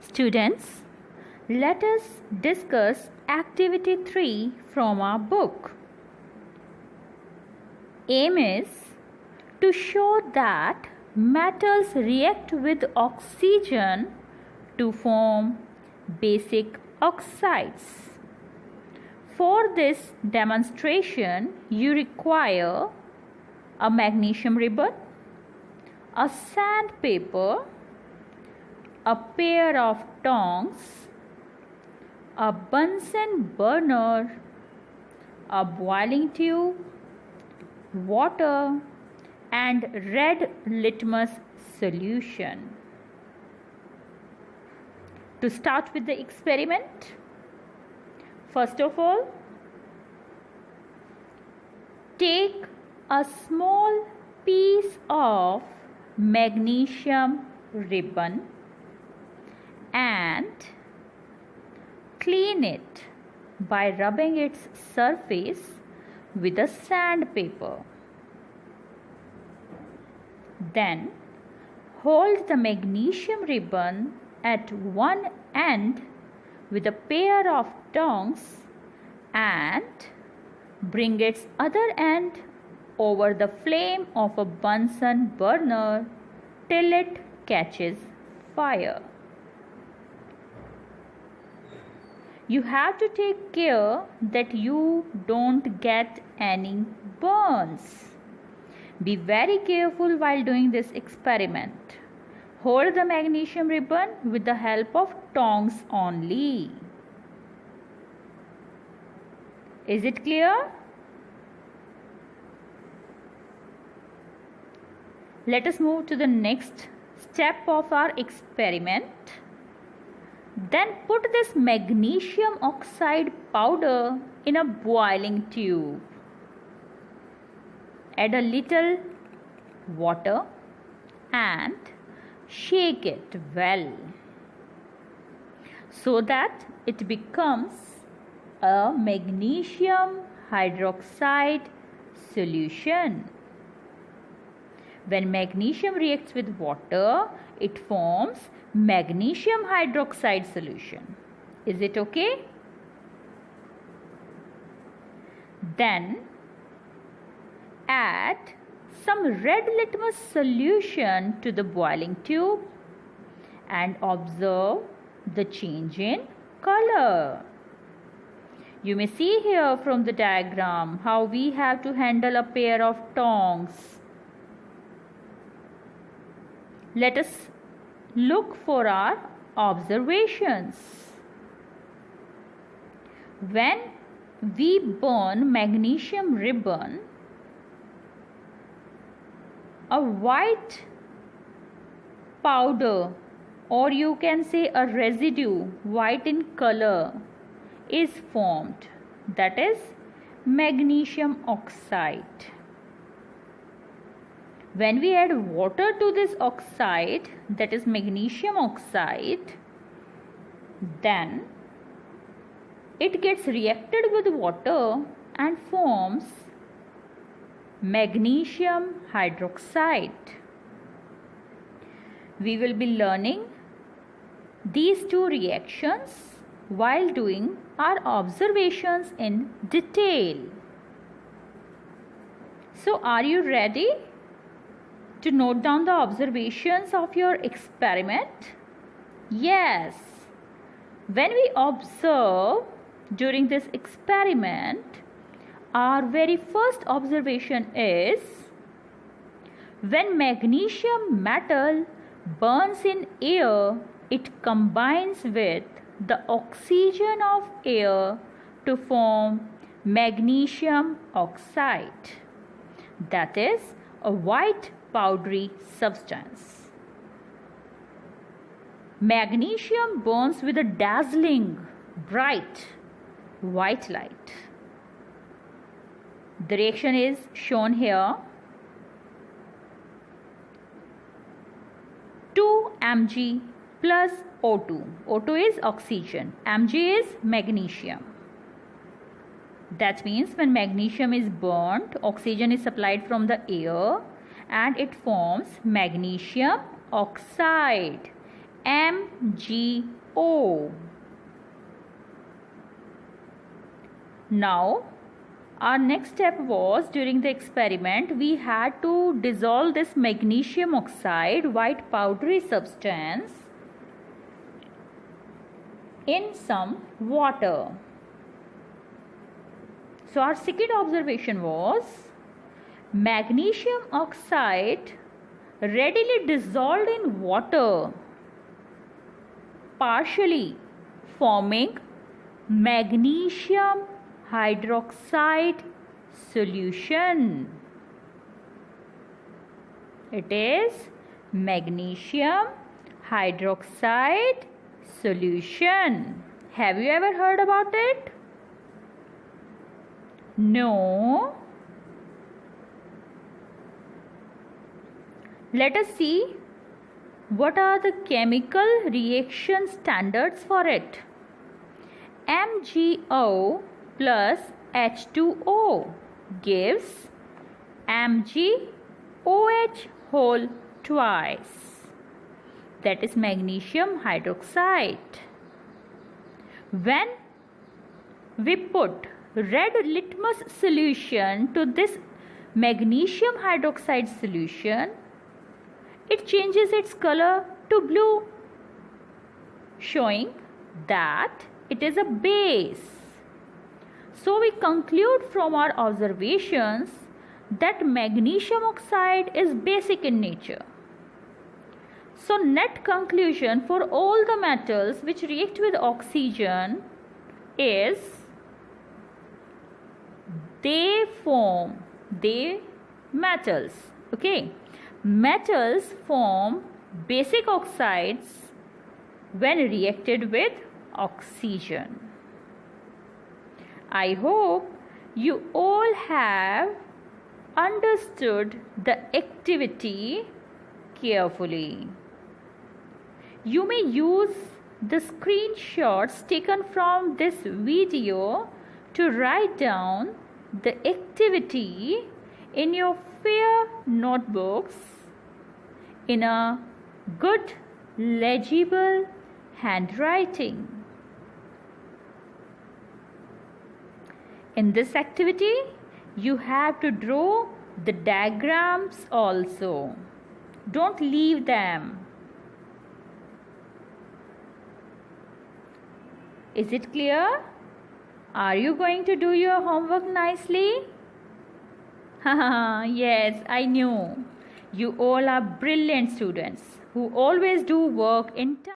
Students, let us discuss activity 3 from our book. Aim is to show that metals react with oxygen to form basic oxides. For this demonstration, you require a magnesium ribbon, a sandpaper, a pair of tongs, a Bunsen burner, a boiling tube, water, and red litmus solution. To start with the experiment, first of all, take a small piece of magnesium ribbon and clean it by rubbing its surface with a sandpaper. Then hold the magnesium ribbon at one end with a pair of tongs and bring its other end over the flame of a Bunsen burner till it catches fire. You have to take care that you don't get any burns. Be very careful while doing this experiment. Hold the magnesium ribbon with the help of tongs only. Is it clear? Let us move to the next step of our experiment. Then put this magnesium oxide powder in a boiling tube. Add a little water and shake it well so that it becomes a magnesium hydroxide solution. When magnesium reacts with water, it forms magnesium hydroxide solution. Is it okay? Then add some red litmus solution to the boiling tube and observe the change in color. You may see here from the diagram how we have to handle a pair of tongs. Let us look for our observations. When we burn magnesium ribbon, a white powder, or you can say a residue, white in color, is formed. That is magnesium oxide. When we add water to this oxide, that is magnesium oxide, then it gets reacted with water and forms magnesium hydroxide. We will be learning these two reactions while doing our observations in detail. So, are you ready to note down the observations of your experiment? Yes. When we observe during this experiment, our very first observation is when magnesium metal burns in air, it combines with the oxygen of air to form magnesium oxide. That is a white powdery substance. Magnesium burns with a dazzling, bright, white light. The reaction is shown here. 2 Mg plus O2. O2 is oxygen. Mg is magnesium. That means when magnesium is burnt, oxygen is supplied from the air and it forms magnesium oxide, MgO. MgO. Now, our next step was, during the experiment, we had to dissolve this magnesium oxide, white powdery substance, in some water. So our second observation was, magnesium oxide readily dissolved in water, partially forming magnesium hydroxide solution. It is magnesium hydroxide solution. Have you ever heard about it? No. Let us see what are the chemical reaction standards for it. MgO plus H2O gives MgOH whole twice. That is magnesium hydroxide. When we put red litmus solution to this magnesium hydroxide solution, it changes its color to blue, showing that it is a base. So we conclude from our observations that magnesium oxide is basic in nature. So net conclusion for all the metals which react with oxygen is metals. Okay, metals form basic oxides when reacted with oxygen. I hope you all have understood the activity carefully. You may use the screenshots taken from this video to write down the activity in your fair notebooks in a good, legible handwriting. In this activity, you have to draw the diagrams also. Don't leave them. Is it clear? Are you going to do your homework nicely? Yes, I knew. You all are brilliant students who always do work in time.